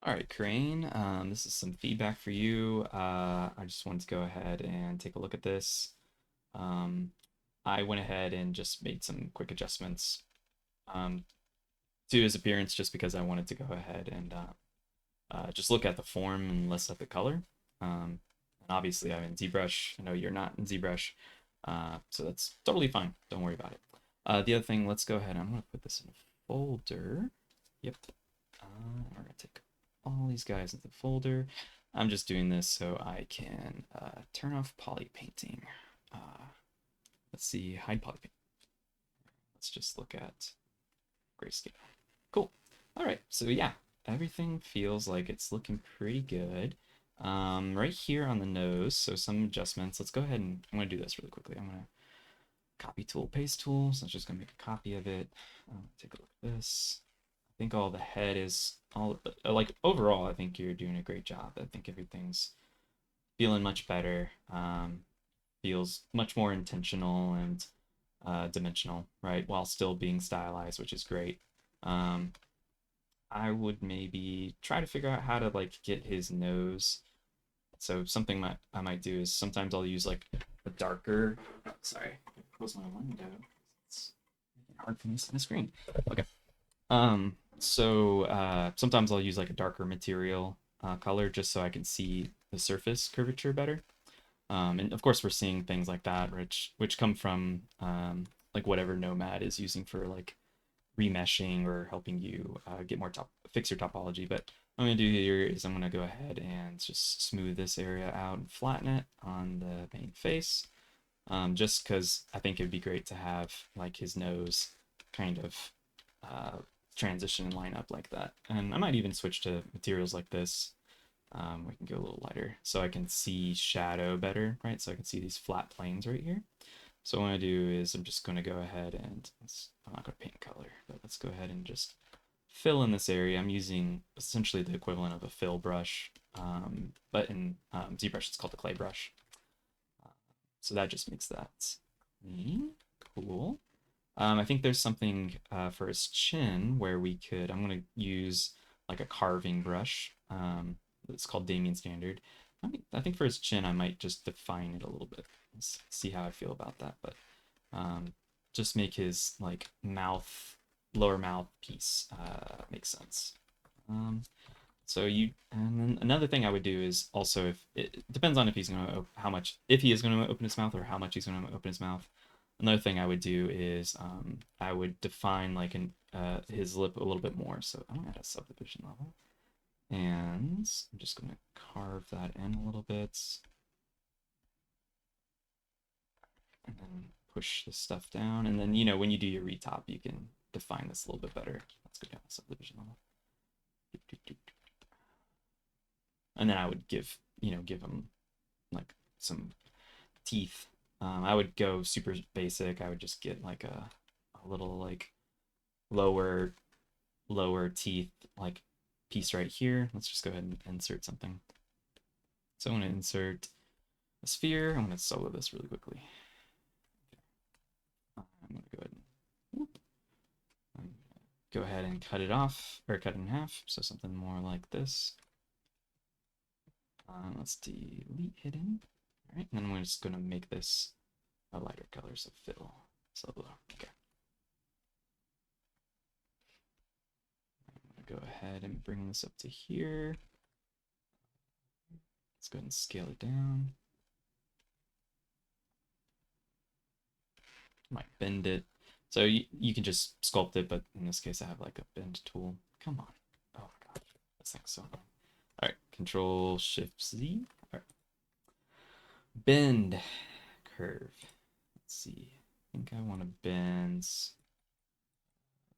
All right, Corain, this is some feedback for you. I just wanted to go ahead and take a look at this. Um, I went ahead and just made some quick adjustments um, to his appearance just because I wanted to go ahead and just look at the form and less at the color. And obviously, I'm in Zbrush. I know you're not in Zbrush, so that's totally fine. Don't worry about it. The other thing, let's go ahead. I'm going to put this in a folder. Yep. We're going to take all these guys into the folder. I'm just doing this so I can turn off poly painting. Let's see, hide poly paint. Let's just look at grayscale. Cool. All right, so yeah, everything feels like it's looking pretty good. Right here on the nose, so some adjustments. Let's go ahead and I'm gonna do this really quickly. I'm gonna copy tool, paste tool. So I'm just gonna make a copy of it. Take a look at this. I think all the head is all like overall. I think you're doing a great job. I think everything's feeling much better. Feels much more intentional and dimensional, right? While still being stylized, which is great. Um, I would maybe try to figure out how to like get his nose. So something I might do is sometimes I'll use like a darker. Oh, sorry, close my window. It's hard for me to see the screen. Okay. So sometimes I'll use like a darker material color just so I can see the surface curvature better. And of course we're seeing things like that which come from like whatever Nomad is using for like remeshing or helping you get more fix your topology. But what I'm gonna do here is I'm gonna go ahead and just smooth this area out and flatten it on the main face. Just because I think it'd be great to have like his nose kind of uh, transition and line up like that. And I might even switch to materials like this. We can go a little lighter so I can see shadow better, right? So I can see these flat planes right here. So what I'm going to do is I'm just going to go ahead and I'm not going to paint color, but let's go ahead and just fill in this area. I'm using essentially the equivalent of a fill brush, but in ZBrush it's called the clay brush. So that just makes that cool. I think there's something for his chin where we could, I'm going to use like a carving brush. It's called Damien Standard. I think for his chin, I might just define it a little bit. Let's see how I feel about that. But just make his like mouth, lower mouth piece make sense. And then another thing I would do is also if it depends on if he's going to, how much, if he is going to open his mouth or how much he's going to open his mouth. Another thing I would do is I would define like his lip a little bit more. So I'm gonna add a subdivision level. And I'm just gonna carve that in a little bit. And then push this stuff down. And then, you know, when you do your retop, you can define this a little bit better. Let's go down to subdivision level. And then I would give him like some teeth. I would go super basic. I would just get like a little like lower teeth like piece right here. Let's just go ahead and insert something. So I'm going to insert a sphere. I'm going to solo this really quickly. I'm going to go ahead and cut it off, or cut it in half. So something more like this. Let's delete hidden. All right, and then we're just going to make this a lighter color, so fill. Solo. Okay. I'm going to go ahead and bring this up to here. Let's go ahead and scale it down. Might bend it. So you can just sculpt it, but in this case I have like a bend tool. Come on. Oh my gosh. This thing's so annoying. Alright, Control Shift Z. All right. Bend curve. Let's see. I think I want to bend. Let's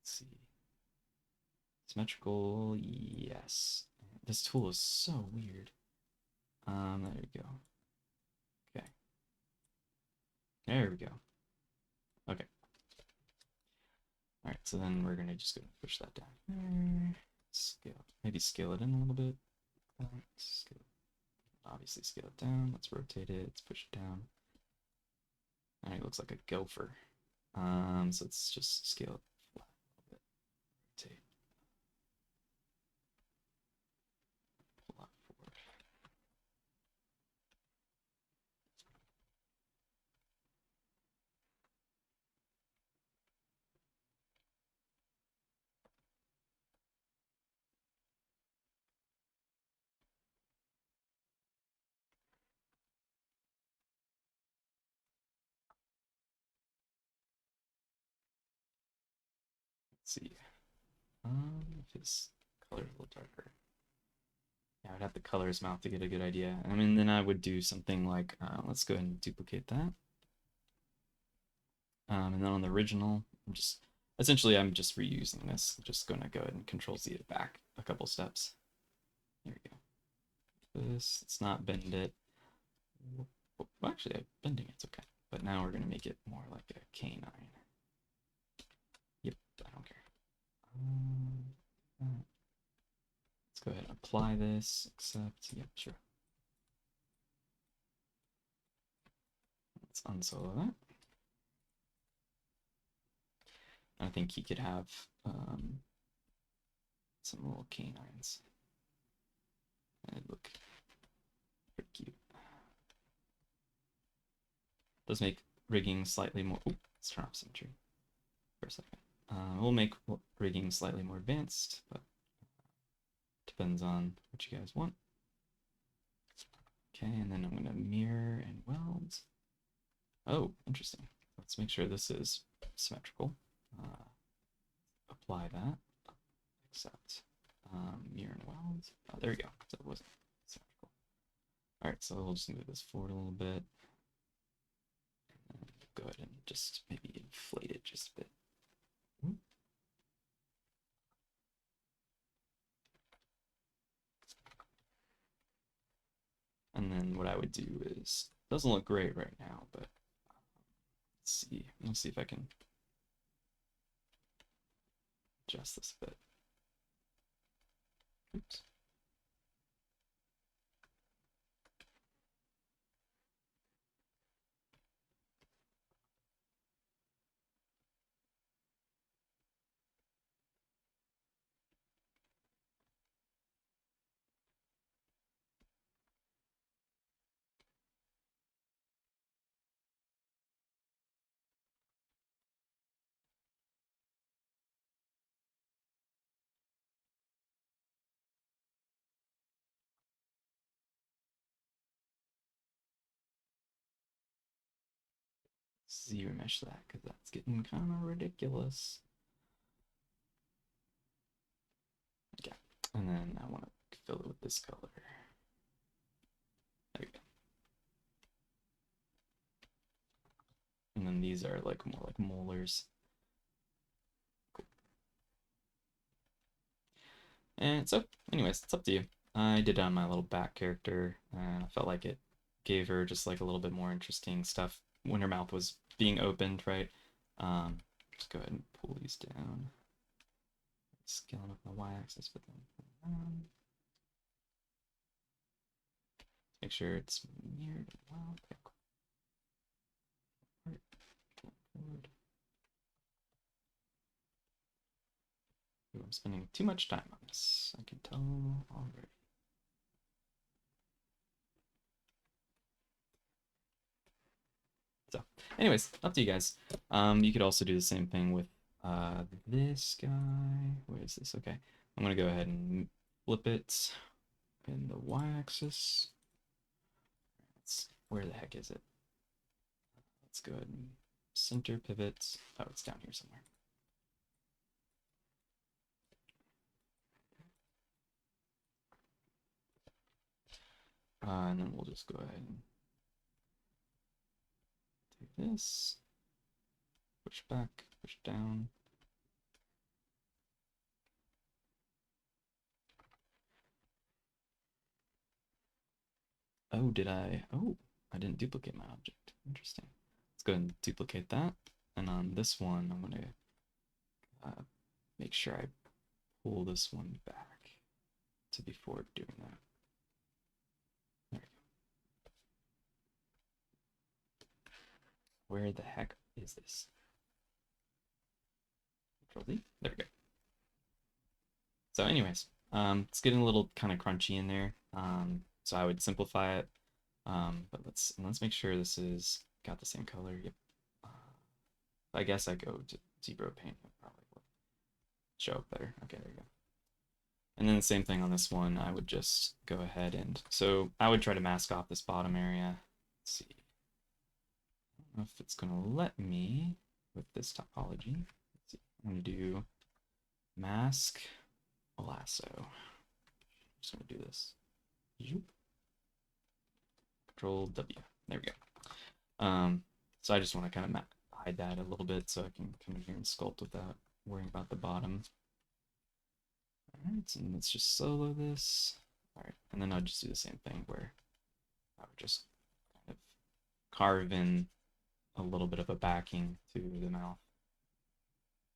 see. Symmetrical, yes. This tool is so weird. There we go. Okay. There we go. Okay. All right, so then we're gonna just go push that down. Scale, maybe scale it in a little bit. Obviously scale it down. Let's rotate it. Let's push it down. All right, looks like a gopher. So let's just scale it flat a little bit. Rotate. see. If his color is a little darker. Yeah, I'd have to color his mouth to get a good idea. I mean, then I would do something like, let's go ahead and duplicate that. And then on the original, I'm just reusing this. I'm just going to go ahead and Control Z it back a couple steps. There we go. This, let's not bend it. Well, actually, bending it's okay. But now we're going to make it more like a canine. Yep, I don't care. Let's go ahead and apply this, accept, yep, sure. Let's unsolo that. I think he could have some little canines. It'd look pretty cute. Does make rigging slightly more. Ooh, let's turn off symmetry for a second. We'll make rigging slightly more advanced, but depends on what you guys want. Okay, and then I'm going to mirror and weld. Oh, interesting. Let's make sure this is symmetrical. Apply that. Accept. Mirror and weld. Oh, there we go. So it wasn't symmetrical. All right, so we'll just move this forward a little bit. And then go ahead and just maybe inflate it just a bit. And then what I would do is, doesn't look great right now, but let's see. Let's see if I can adjust this a bit. Oops. Z remesh that because that's getting kind of ridiculous. Okay, and then I want to fill it with this color. There we go. And then these are like more like molars. Cool. And so, anyways, it's up to you. I did on my little back character, and I felt like it gave her just like a little bit more interesting stuff when her mouth was being opened, right? Just go ahead and pull these down. Scaling up my y-axis, but then make sure it's mirrored well. Okay, cool. Forward. Ooh, I'm spending too much time on this. I can tell already. So, anyways, up to you guys. You could also do the same thing with this guy. Where is this? Okay, I'm gonna go ahead and flip it in the y-axis. Where the heck is it? Let's go ahead and center pivot. Oh, it's down here somewhere. And then we'll just go ahead and take this, push back, push down. Oh, did I? Oh, I didn't duplicate my object. Interesting. Let's go ahead and duplicate that. And on this one, I'm going to make sure I pull this one back to before doing that. There we go. Where the heck is this? Control D. There we go. So anyways, it's getting a little kind of crunchy in there. So I would simplify it. But let's make sure this is got the same color. Yep. I guess I go to Zbrush paint. Probably will show up better. Okay, there you go. And then the same thing on this one. I would just go ahead and so I would try to mask off this bottom area. Let's see. I don't know if it's gonna let me with this topology. Let's see. I'm gonna do mask lasso. Just gonna do this. Control W. There we go. So I just want to kind of hide that a little bit so I can come in here and sculpt without worrying about the bottom. Alright, and let's just solo this. Alright, and then I'll just do the same thing where I would just kind of carve in a little bit of a backing to the mouth.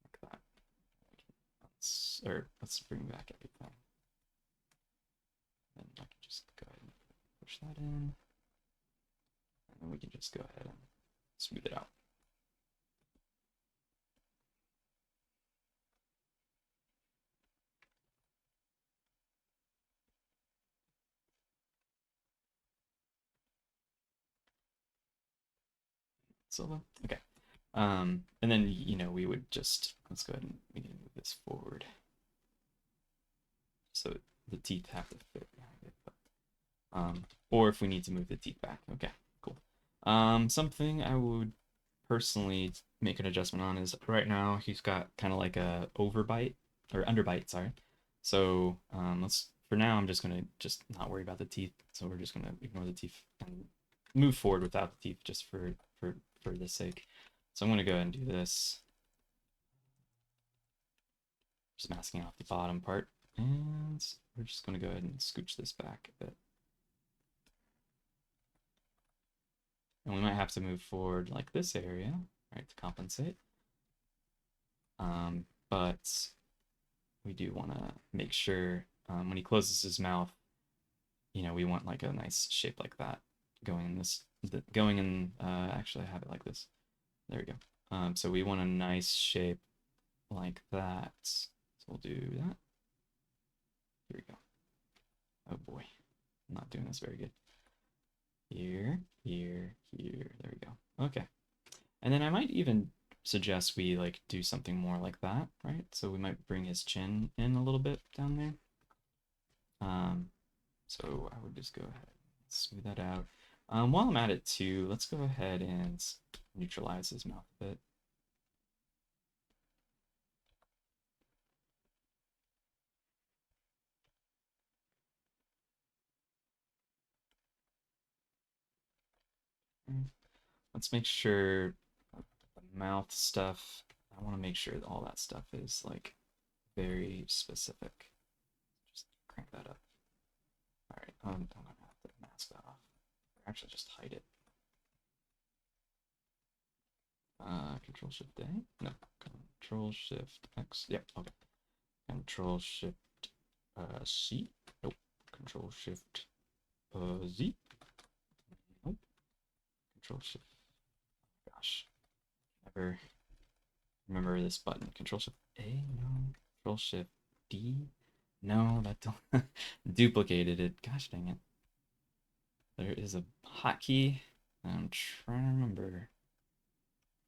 Like that. Let's bring back everything. Then I can just go ahead and push that in. And then we can just go ahead and smooth it out. Solo. Okay. And then, you know, we would just, let's go ahead and we can move this forward. So the teeth have to fit behind it. But, or if we need to move the teeth back. Okay, cool. Something I would personally make an adjustment on is right now he's got kind of like a overbite or underbite, sorry. So for now I'm just gonna not worry about the teeth. So we're just gonna ignore the teeth and move forward without the teeth just for this sake. So I'm gonna go ahead and do this. Just masking off the bottom part. And we're just gonna go ahead and scooch this back a bit. And we might have to move forward like this area, right, to compensate. But we do want to make sure when he closes his mouth, you know, we want like a nice shape like that going in this, actually I have it like this. There we go. So we want a nice shape like that. So we'll do that. Here we go. Oh boy, I'm not doing this very good. Here, here, here, there we go. Okay. And then I might even suggest we like do something more like that, right? So we might bring his chin in a little bit down there. So I would just go ahead and smooth that out. While I'm at it too, let's go ahead and neutralize his mouth a bit. Let's make sure the mouth stuff, I want to make sure that all that stuff is like very specific. Just crank that up. All right, I'm gonna have to mask that off. Or actually, just hide it. Control Shift A? No, Control Shift X. Yep, okay. Control Shift C. Nope. Control Shift Z. Nope. Control Shift. Gosh, never remember this button. Control Shift A. No. Control Shift D. No, that don't duplicated it. Gosh dang it. There is a hotkey. I'm trying to remember.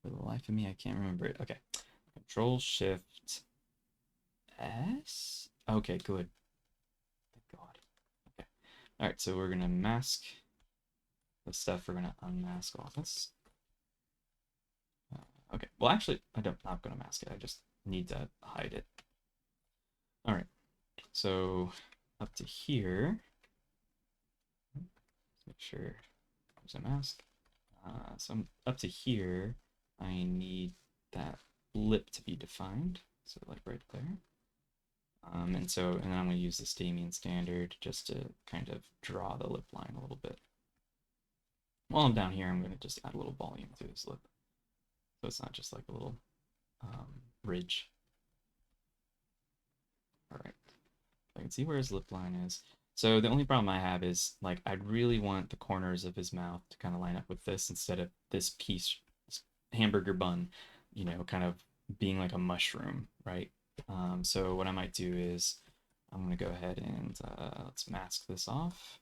For the life of me, I can't remember it. Okay. Control Shift S? Okay, good. Thank God. Okay. Alright, so we're gonna mask the stuff. We're gonna unmask all this. Okay. Well, actually, I'm not gonna mask it. I just need to hide it. Alright. So up to here. Let's make sure there's a mask. So I'm up to here. I need that lip to be defined. So like right there. And then I'm going to use the Stamian standard just to kind of draw the lip line a little bit. While I'm down here, I'm going to just add a little volume to his lip. So it's not just like a little ridge. All right. I can see where his lip line is. So the only problem I have is like I'd really want the corners of his mouth to kind of line up with this instead of this piece, this hamburger bun, you know, kind of being like a mushroom, right? So what I might do is I'm going to go ahead and let's mask this off.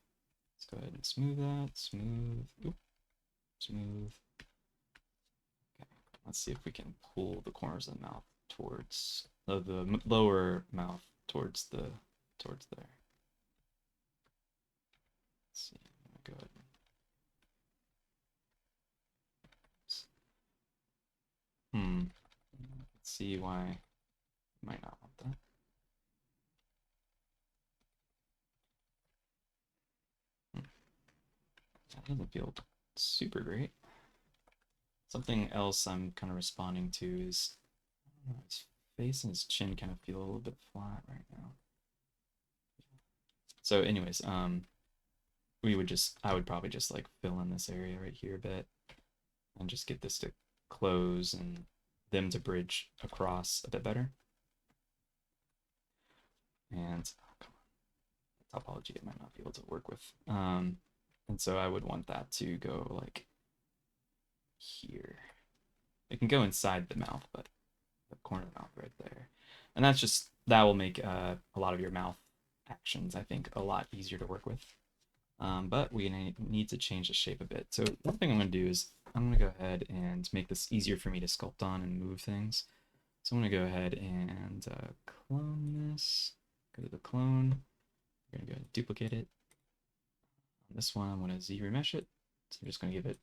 Let's go ahead and smooth that. Smooth. Oop, smooth. Okay. Let's see if we can pull the corners of the mouth towards the lower mouth towards there. Let's see. I'm going to go ahead. Let's see why I might not want that. That doesn't feel super great. Something else I'm kind of responding to is his face and his chin kind of feel a little bit flat right now. So anyways, I would probably just like fill in this area right here a bit and just get this to close and them to bridge across a bit better. And oh, come on, topology I might not be able to work with. And so I would want that to go like here. It can go inside the mouth, but the corner of the mouth right there. And that will make a lot of your mouth actions, I think, a lot easier to work with. But we need to change the shape a bit. So one thing I'm going to do is I'm going to go ahead and make this easier for me to sculpt on and move things. So I'm going to go ahead and clone this. Go to the clone. We're going to go and duplicate it. On this one, I'm going to Z remesh it. So I'm just going to give it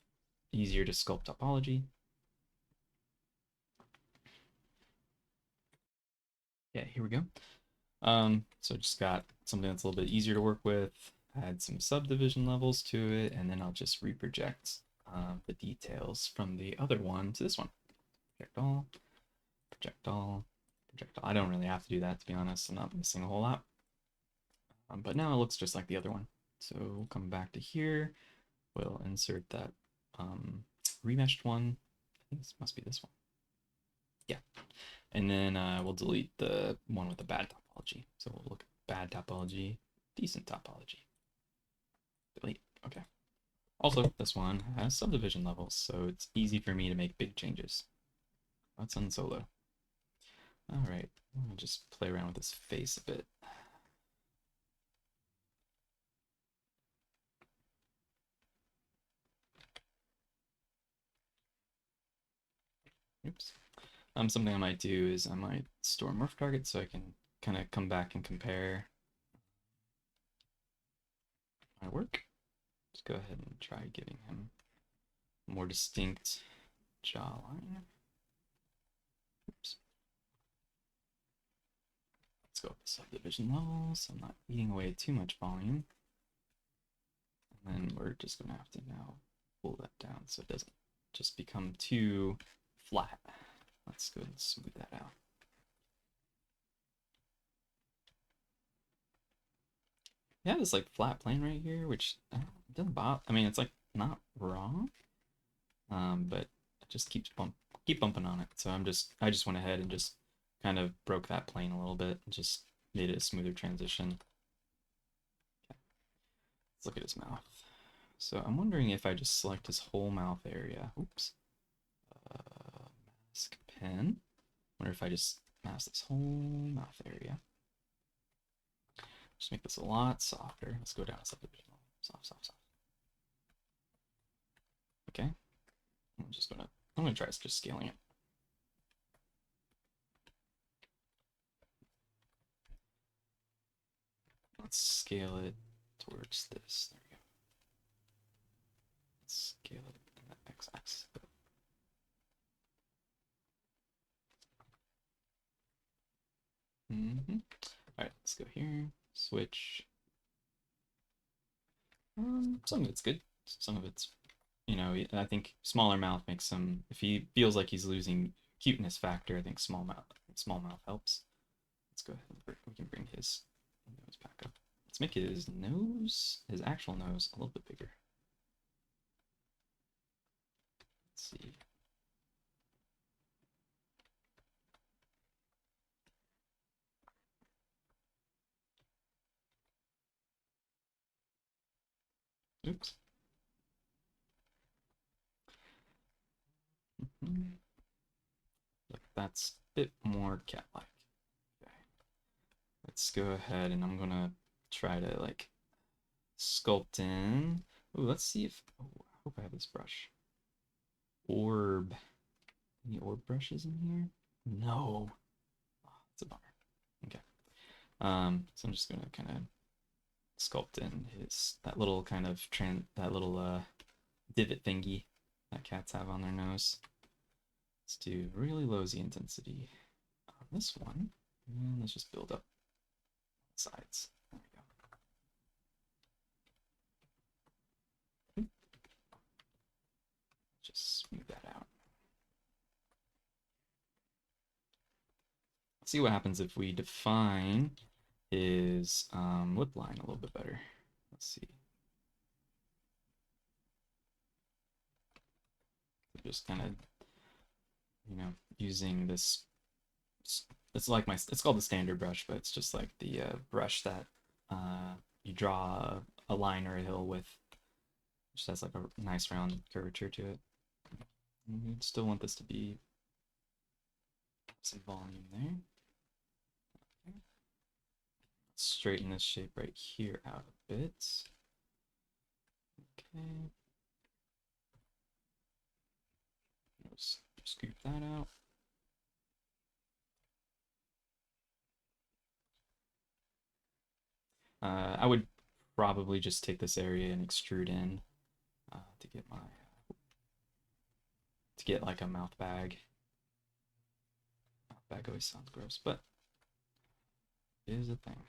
easier to sculpt topology. Yeah, here we go. So just got something that's a little bit easier to work with. Add some subdivision levels to it, and then I'll just reproject the details from the other one to this one. Project all, project all, project all. I don't really have to do that, to be honest. I'm not missing a whole lot. But now it looks just like the other one. So we'll come back to here. We'll insert that remeshed one. I think this must be this one. Yeah. And then we'll delete the one with the bad topology. So we'll look at bad topology, decent topology. Delete. Okay. Also, this one has subdivision levels, so it's easy for me to make big changes. Let's unsolo. All right, I'm gonna just play around with this face a bit. Oops. Something I might do is I might store morph targets so I can kind of come back and compare my work. Let's go ahead and try giving him a more distinct jawline. Oops. Let's go up to subdivision levels. So I'm not eating away too much volume. And then we're just going to have to now pull that down so it doesn't just become too flat. Let's go ahead and smooth that out. Yeah, this like flat plane right here, which doesn't bother. I mean, it's like not wrong, but it just keep bumping on it. So I just went ahead and just kind of broke that plane a little bit and just made it a smoother transition. Okay. Let's look at his mouth. So I'm wondering if I just select his whole mouth area. Oops. Mask pen. Wonder if I just mask this whole mouth area. Just make this a lot softer. Let's go down to subdivision. Soft, soft, soft. Okay. I'm gonna try just scaling it. Let's scale it towards this. There we go. Let's scale it in the x-axis. All right, let's go here. Switch. Some of it's good. Some of it's, you know, I think smaller mouth makes some. If he feels like he's losing cuteness factor, I think small mouth helps. Let's go ahead and we can bring his nose back up. Let's make his actual nose, a little bit bigger. Let's see. Oops. Look, that's a bit more cat-like. Okay. Let's go ahead and I'm gonna try to like sculpt in. Ooh, let's see if. Oh, I hope I have this brush. Orb. Any orb brushes in here? No. Oh, that's a bummer. Okay. So I'm just gonna kind of sculpt in that little kind of divot thingy that cats have on their nose. Let's do really low Z intensity on this one, and let's just build up sides. There we go. Let's see what happens if we define his lip line a little bit better. Let's see. Just kind of, using this. It's like it's called the standard brush, but it's just like the brush that you draw a line or a hill with. Just has like a nice round curvature to it. And we still want this to be some volume there. Okay. Let's straighten this shape right here out a bit. Okay. Let's scoop that out. I would probably just take this area and extrude in to get like a mouth bag. Mouth bag always sounds gross, but it is a thing.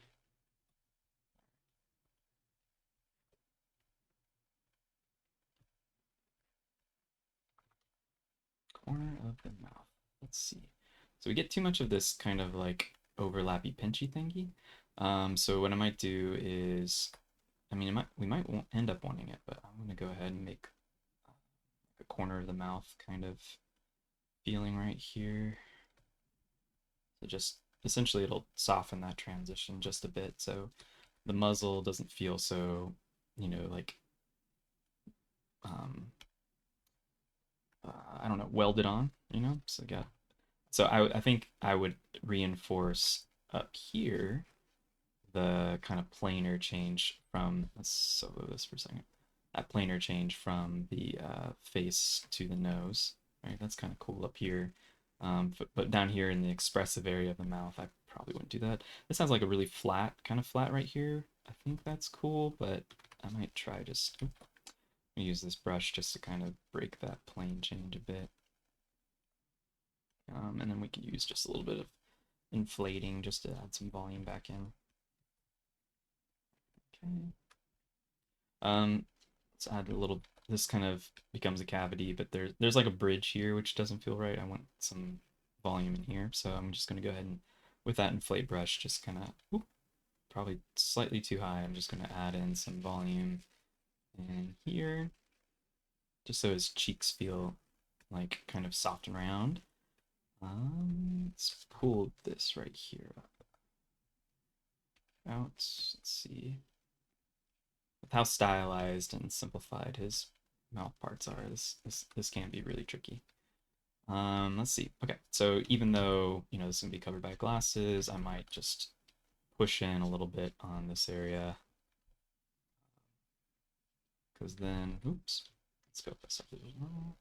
Corner of the mouth. Let's see. So we get too much of this kind of like overlappy pinchy thingy. So what I might do is, I mean, we might end up wanting it, but I'm gonna go ahead and make a corner of the mouth kind of feeling right here. So just essentially it'll soften that transition just a bit, so the muzzle doesn't feel so, like I don't know, welded on, So I think I would reinforce up here the kind of planar change from, let's solo this for a second, that planar change from the face to the nose, right? That's kind of cool up here. But down here in the expressive area of the mouth, I probably wouldn't do that. This sounds like a really kind of flat right here. I think that's cool, but I might try just use this brush just to kind of break that plane change a bit. And then we can use just a little bit of inflating just to add some volume back in. Okay. Let's add a little, this kind of becomes a cavity, but there's like a bridge here, which doesn't feel right. I want some volume in here. So I'm just gonna go ahead and, with that inflate brush, just kind of, probably slightly too high. I'm just gonna add in some volume in here, just so his cheeks feel like kind of soft and round. Let's pull this right here out. Let's see. With how stylized and simplified his mouth parts are, this can be really tricky. Let's see. Okay, so even though this is gonna be covered by glasses, I might just push in a little bit on this area, because then, oops, let's go this up as well.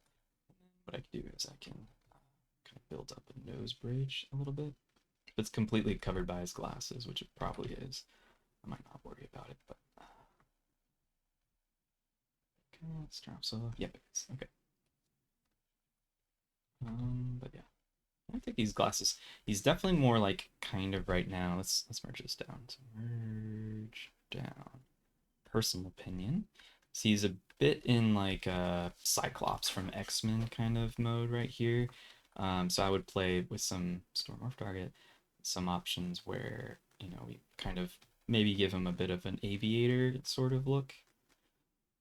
What I can do is I can kind of build up a nose bridge a little bit. If it's completely covered by his glasses, which it probably is, I might not worry about it, but okay, let's drop so. Yep, it is. Okay. But yeah, I think these glasses. He's definitely more like kind of right now. Let's merge this down. So merge down. Personal opinion. So he's a bit in like Cyclops from X-Men kind of mode right here. So I would play with some Storm Morph Target, some options where we kind of maybe give him a bit of an aviator sort of look,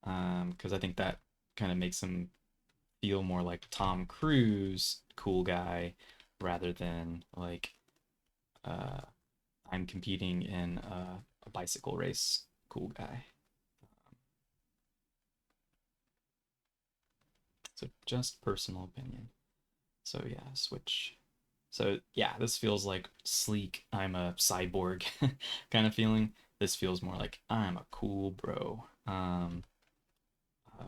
because I think that kind of makes him feel more like Tom Cruise, cool guy, rather than like I'm competing in a bicycle race, cool guy. So just personal opinion. So yeah, switch. So yeah, this feels like sleek, I'm a cyborg kind of feeling. This feels more like I'm a cool bro.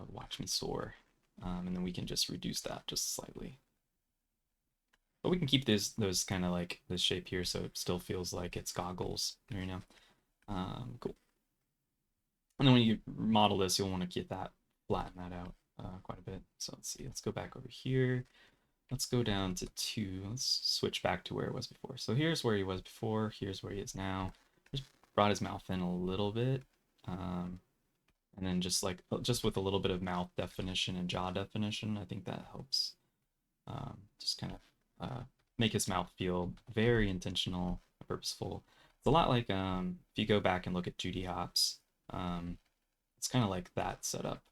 Watch me soar. And then we can just reduce that just slightly. But we can keep those kind of like this shape here so it still feels like it's goggles, cool. And then when you model this, you'll want to get that, flatten that out quite a bit. So let's see, let's go back over here. Let's go down to 2. Let's switch back to where it was before. So here's where he was before. Here's where he is now. Just brought his mouth in a little bit. And then just with a little bit of mouth definition and jaw definition, I think that helps. Just kind of make his mouth feel very intentional, purposeful. It's a lot like if you go back and look at Judy Hopps, it's kind of like that setup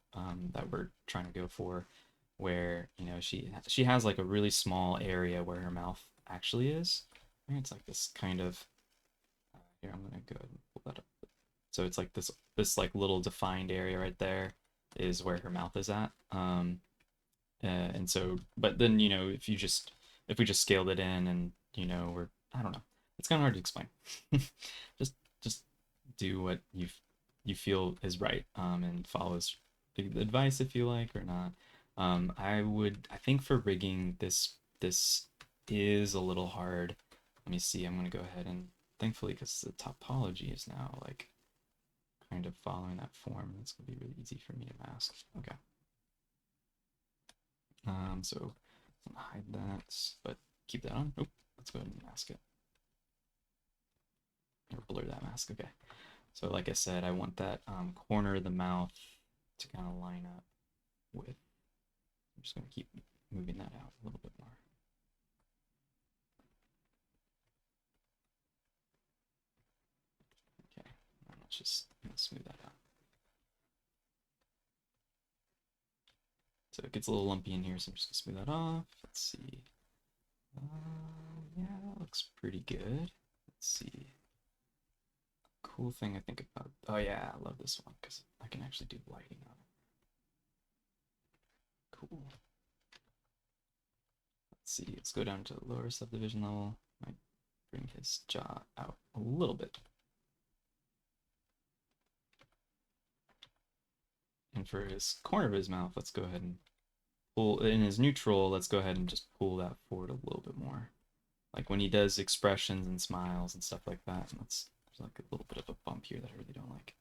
that we're trying to go for, where she has like a really small area where her mouth actually is. I think it's like this kind of here. I'm gonna go ahead and pull that up. So it's like this like little defined area right there is where her mouth is at. And so, but then if we just scaled it in and we're I don't know, it's kind of hard to explain. just just do what you feel is right, and follows the advice if you like or not. I think for rigging this is a little hard. Let me see. I'm gonna go ahead and thankfully because the topology is now like kind of following that form, it's gonna be really easy for me to mask. Okay. So I'm gonna hide that, but keep that on. Oh, let's go ahead and mask it. Or blur that mask. Okay. So like I said, I want that corner of the mouth to kind of line up with. I'm just gonna keep moving that out a little bit more. Okay. Let's just smooth that out. So it gets a little lumpy in here, so I'm just gonna smooth that off. Let's see. Yeah, that looks pretty good. Let's see. Cool thing I think about. Oh yeah, I love this one because I can actually do lighting on it. Cool. Let's see. Let's go down to the lower subdivision level. Might bring his jaw out a little bit. And for his corner of his mouth, let's go ahead and pull in his neutral. Let's go ahead and just pull that forward a little bit more. Like when he does expressions and smiles and stuff like that. There's like a little bit of a bump here that I really don't like.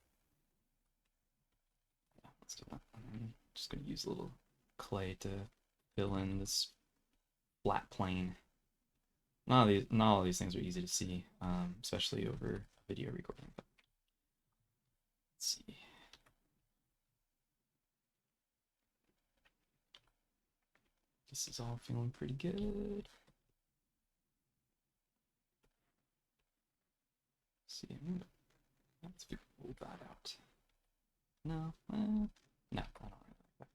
Yeah, let's do that. I'm just gonna use a little clay to fill in this flat plane. Not all these things are easy to see, especially over video recording. But let's see. This is all feeling pretty good. Let's see, let's pull that out. No, no, I don't really like that.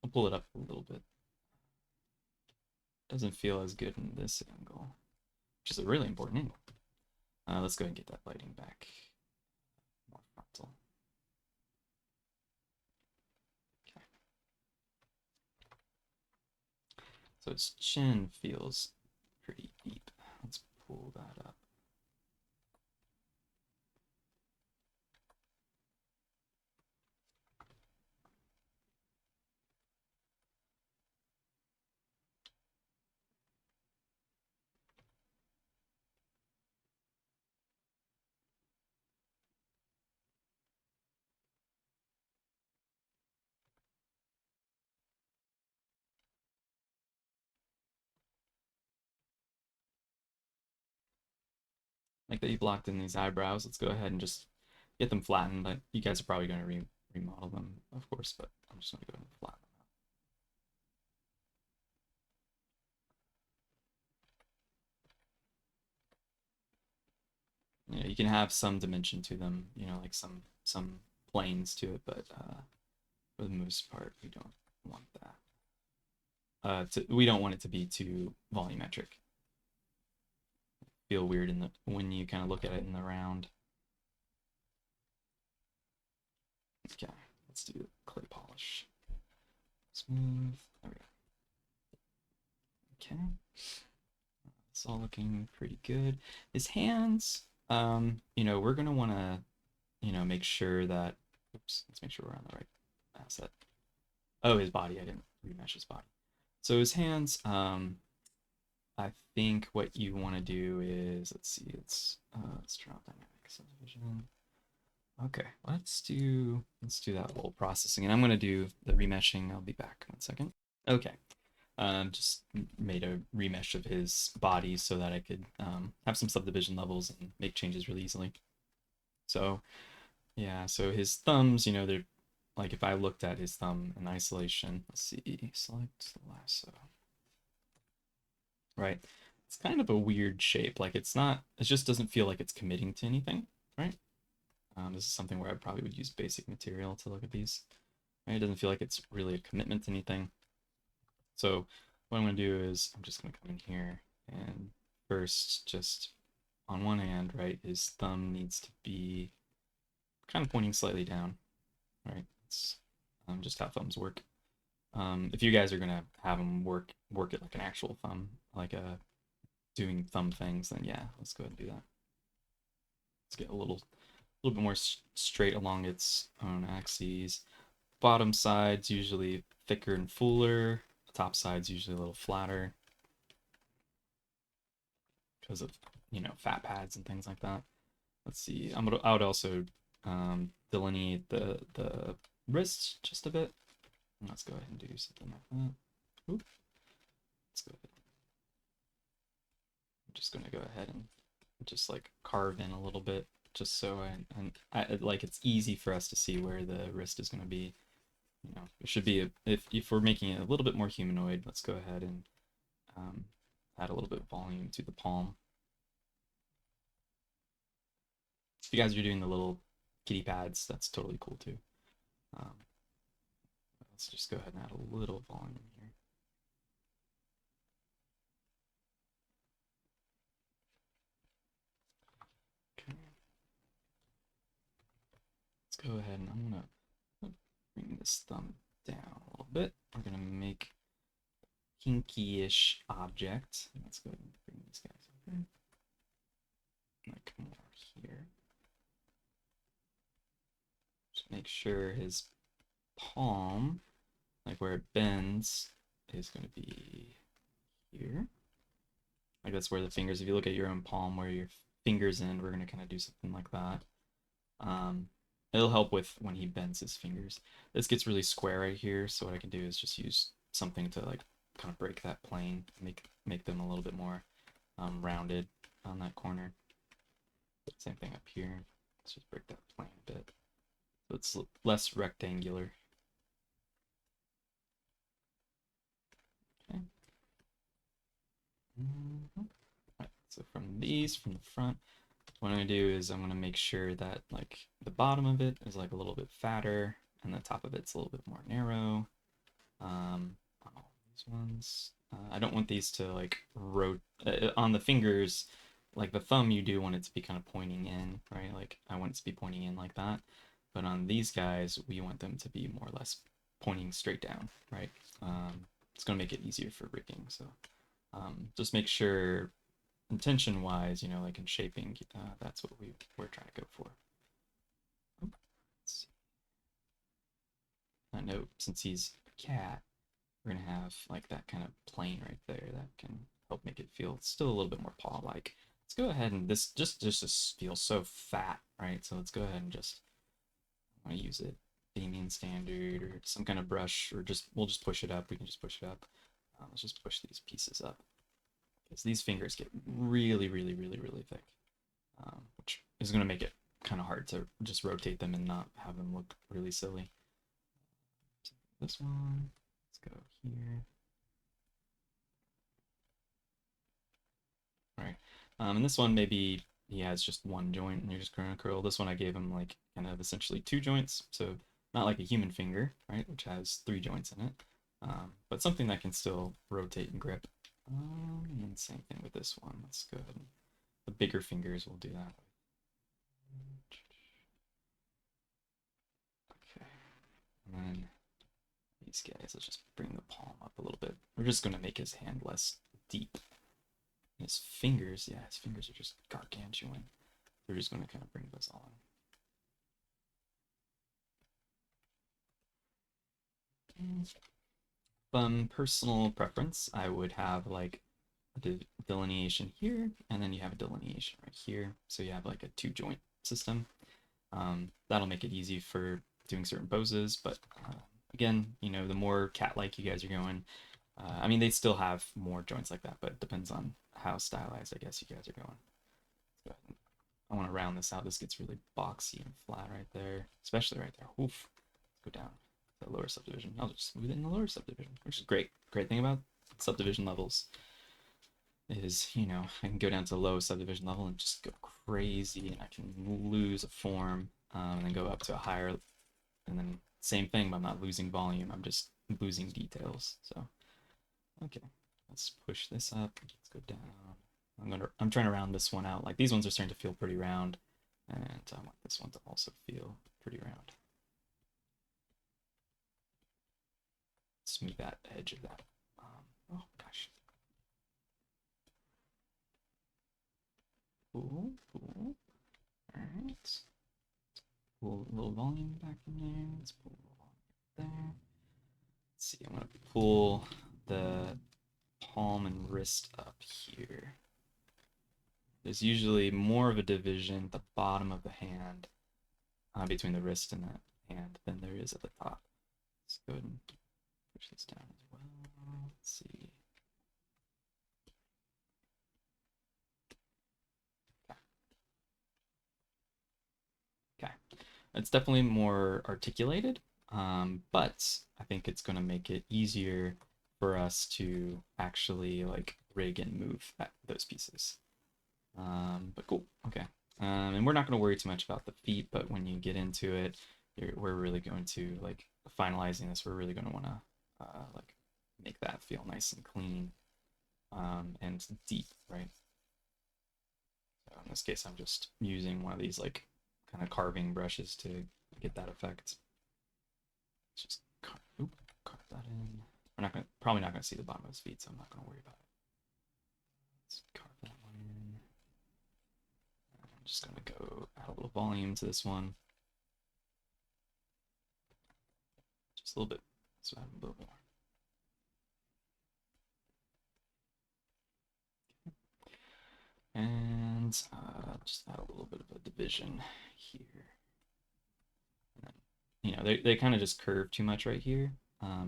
I'll pull it up a little bit. Doesn't feel as good in this angle, which is a really important angle. Let's go ahead and get that lighting back more frontal. Okay. So its chin feels pretty deep. Let's pull that up. Like that you blocked in these eyebrows. Let's go ahead and just get them flattened. But you guys are probably going to remodel them, of course, but I'm just going to go ahead and flatten them out. You can have some dimension to them, like some planes to it, but for the most part, we don't want that. We don't want it to be too volumetric. Feel weird when you kind of look at it in the round. Okay, let's do clay polish. Smooth. There we go. Okay. It's all looking pretty good. His hands, we're gonna want to, make sure that. Oops. Let's make sure we're on the right asset. Oh, his body. I didn't remesh his body. So his hands, I think what you want to do is, let's see, let's turn off dynamic subdivision. Okay, let's do that whole processing, and I'm gonna do the remeshing. I'll be back 1 second. Okay, just made a remesh of his body so that I could have some subdivision levels and make changes really easily. So yeah, so his thumbs, they're like if I looked at his thumb in isolation. Let's see, select lasso. right? It's kind of a weird shape. Like it's not, it just doesn't feel like it's committing to anything, right? This is something where I probably would use basic material to look at these. Right? It doesn't feel like it's really a commitment to anything. So what I'm going to do is I'm just going to come in here and first just on one hand, right, his thumb needs to be kind of pointing slightly down, right? It's just how thumbs work. If you guys are gonna have them work it like an actual thumb, like doing thumb things, then yeah, let's go ahead and do that. Let's get a little bit more straight along its own axes. Bottom side's usually thicker and fuller. The top side's usually a little flatter because of fat pads and things like that. Let's see. I would also delineate the wrists just a bit. Let's go ahead and do something like that. Oop. Let's go ahead. I'm just gonna go ahead and just like carve in a little bit, just so I like it's easy for us to see where the wrist is gonna be. It should be if we're making it a little bit more humanoid, let's go ahead and add a little bit of volume to the palm. If you guys are doing the little kitty pads, that's totally cool too. Um, let's just go ahead and add a little volume here. Okay. Let's go ahead and I'm gonna bring this thumb down a little bit. We're gonna make pinky-ish object. Let's go ahead and bring these guys over. Like more here. Just make sure his palm, like where it bends, is going to be here. Like that's where the fingers, if you look at your own palm where your fingers end, we're going to kind of do something like that. It'll help with when he bends his fingers. This gets really square right here, so what I can do is just use something to like kind of break that plane, make them a little bit more rounded on that corner. Same thing up here. Let's just break that plane a bit. So it's less rectangular. Okay. Right, so from the front, what I'm gonna do is I'm gonna make sure that like the bottom of it is like a little bit fatter and the top of it's a little bit more narrow. On all these ones, I don't want these to like on the fingers. Like the thumb, you do want it to be kind of pointing in, right? Like I want it to be pointing in like that. But on these guys, we want them to be more or less pointing straight down, right? It's going to make it easier for rigging. So just make sure intention wise, like in shaping, that's what we're trying to go for. I know since he's a cat, we're going to have like that kind of plane right there that can help make it feel still a little bit more paw-like. Let's go ahead and this just feels so fat, right? So let's go ahead and just I want to use it Damien standard or some kind of brush, or we'll just push it up. We can just push it up. Let's just push these pieces up because these fingers get really, really, really, really thick, which is going to make it kind of hard to just rotate them and not have them look really silly. So this one, let's go here. All right, and this one maybe he has just one joint and you're just going to curl. This one I gave him like kind of essentially two joints, so not like a human finger, right, which has three joints in it, but something that can still rotate and grip. And same thing with this one. Let's go ahead and the bigger fingers will do that. Okay, and then these guys, let's just bring the palm up a little bit. We're just going to make his hand less deep. His fingers, yeah, his fingers are just gargantuan. We're just going to kind of bring those all in. Personal preference, I would have like a delineation here, and then you have a delineation right here. So you have like a two joint system. That'll make it easy for doing certain poses, but again, the more cat-like you guys are going, I mean, they still have more joints like that, but it depends on how stylized, I guess, you guys are going. So I want to round this out. This gets really boxy and flat right there, especially right there. Oof. Let's go down to the lower subdivision. I'll just smooth it in the lower subdivision, which is great. Great thing about subdivision levels. is, you know, I can go down to low subdivision level and just go crazy, and I can lose a form, and then go up to a higher, and then same thing, but I'm not losing volume, I'm just losing details. So, okay, let's push this up. Let's go down. I'm trying to round this one out. Like these ones are starting to feel pretty round, and I want this one to also feel pretty round. Smooth that edge of that. Oh gosh. Cool, cool. All right. Pull a little volume back in there. Let's pull a little volume there. Let's see. I'm gonna pull the palm and wrist up here. There's usually more of a division at the bottom of the hand, between the wrist and the hand, than there is at the top. Let's go ahead and push this down as well. Let's see. Okay. It's definitely more articulated, but I think it's going to make it easier for us to actually like rig and move those pieces. But cool. Okay. And we're not going to worry too much about the feet, but when you get into it, we're really going to like finalizing this. We're really going to want to like make that feel nice and clean, and deep, right? So in this case, I'm just using one of these like kind of carving brushes to get that effect. Let's just carve that in. We're not gonna probably not gonna see the bottom of his feet, so I'm not gonna worry about it. Let's carve that one in. I'm just gonna go add a little volume to this one. Just a little bit. So add a little more. And just add a little bit of a division here. And then, you know, they kind of just curve too much right here.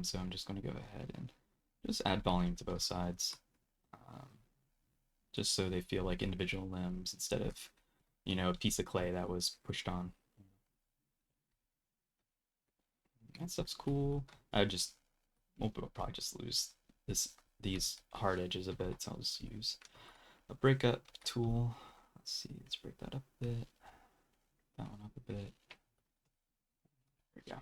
So I'm just going to go ahead and just add volume to both sides, just so they feel like individual limbs instead of, you know, a piece of clay that was pushed on. That stuff's cool. We'll probably just lose these hard edges a bit, so I'll just use a breakup tool. Let's see, let's break that up a bit. That one up a bit. There we go.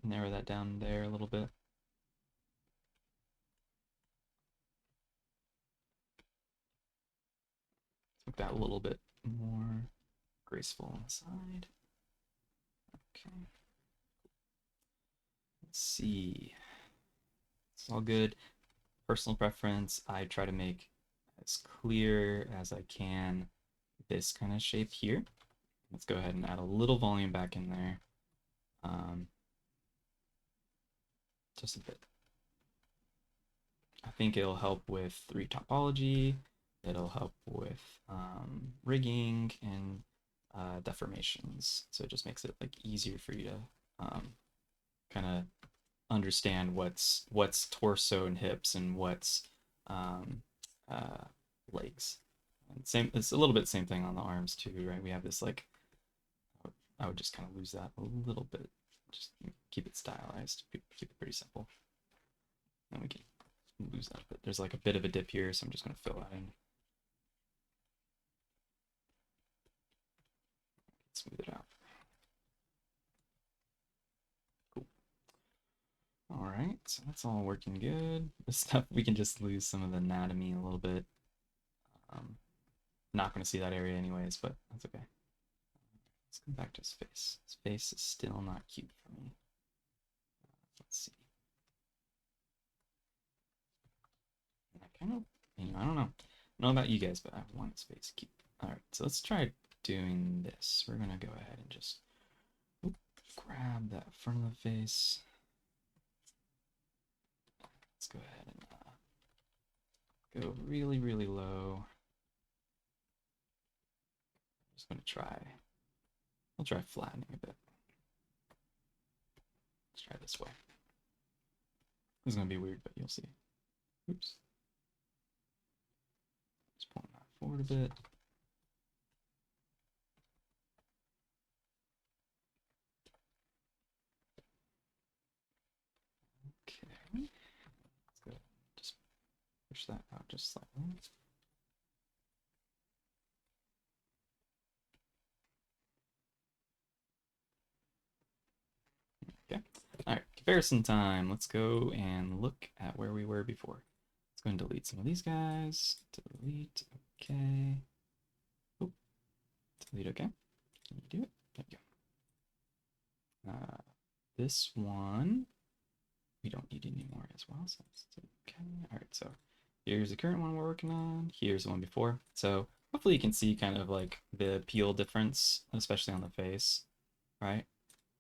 Narrow that down there a little bit. Make that a little bit more graceful on the side. Okay. Let's see. It's all good. Personal preference, I try to make as clear as I can this kind of shape here. Let's go ahead and add a little volume back in there. Just a bit. I think it'll help with retopology. It'll help with rigging and deformations. So it just makes it like easier for you to kind of understand what's torso and hips and what's legs. And same, it's a little bit same thing on the arms too, right? We have this like, I would just kind of lose that a little bit. Just keep it stylized, keep it pretty simple. And we can lose that, but there's like a bit of a dip here, so I'm just going to fill that in. Smooth it out. Cool. All right, so that's all working good. This stuff, we can just lose some of the anatomy a little bit. Not going to see that area anyways, but that's okay. Let's come back to his face. His face is still not cute for me. Let's see. I kind of, you know, I don't know about you guys, but I want his face cute. All right, so let's try doing this. We're gonna go ahead and just grab that front of the face. Let's go ahead and go really, really low. I'm just gonna try. I'll try flattening a bit. Let's try this way. This is gonna be weird, but you'll see. Oops. Just pulling that forward a bit. just like that. Okay. All right, comparison time. Let's go and look at where we were before. Let's go and delete some of these guys. Delete. Okay. Oop. Delete. Okay. Can you do it? There you go. This one we don't need anymore as well. So okay. All right. So here's the current one we're working on. Here's the one before. So hopefully you can see kind of like the peel difference, especially on the face, right?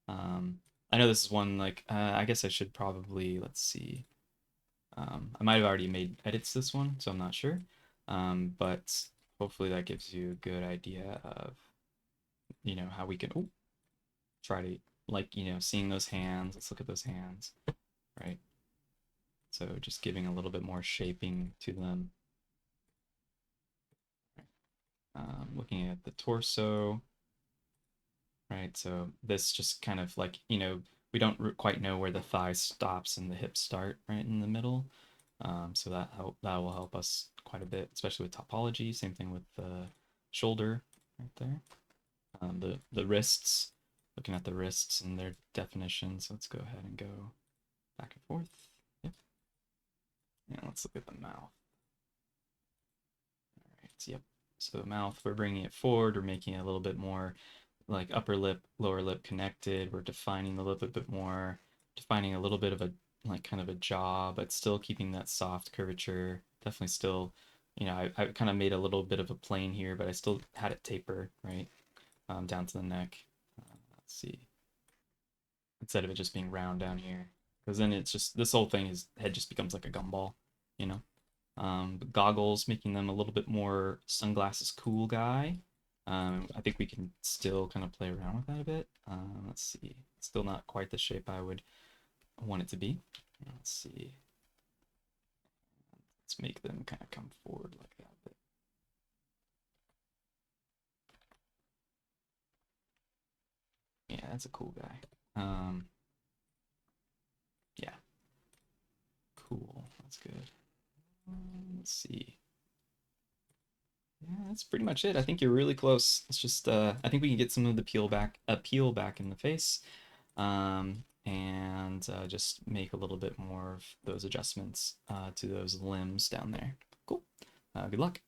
Um, I know this is one like I guess I should probably let's see. I might have already made edits this one, so I'm not sure. But hopefully that gives you a good idea of how we can try to like seeing those hands. Let's look at those hands, right? So just giving a little bit more shaping to them. Looking at the torso, right? So this just kind of like, we don't quite know where the thigh stops and the hips start right in the middle. So that will help us quite a bit, especially with topology. Same thing with the shoulder right there. The wrists, looking at the wrists and their definition. So let's go ahead and go back and forth. Yep. And let's look at the mouth. All right. Yep. So the mouth, we're bringing it forward. We're making it a little bit more like upper lip, lower lip connected. We're defining the lip a bit more, defining a little bit of a like kind of a jaw, but still keeping that soft curvature. Definitely still, I kind of made a little bit of a plane here, but I still had it taper, right, down to the neck. Let's see. Instead of it just being round down here, because then it's just this whole thing is head just becomes like a gumball, you know. Goggles, making them a little bit more sunglasses cool guy. I think we can still kind of play around with that a bit. Let's see. Still not quite the shape I would want it to be. Let's see. Let's make them kind of come forward like that a bit. Yeah, that's a cool guy. Yeah. Cool. That's good. Let's see. Yeah, that's pretty much it. I think you're really close. It's just I think we can get some of the peel back in the face, and just make a little bit more of those adjustments to those limbs down there. Cool. Good luck.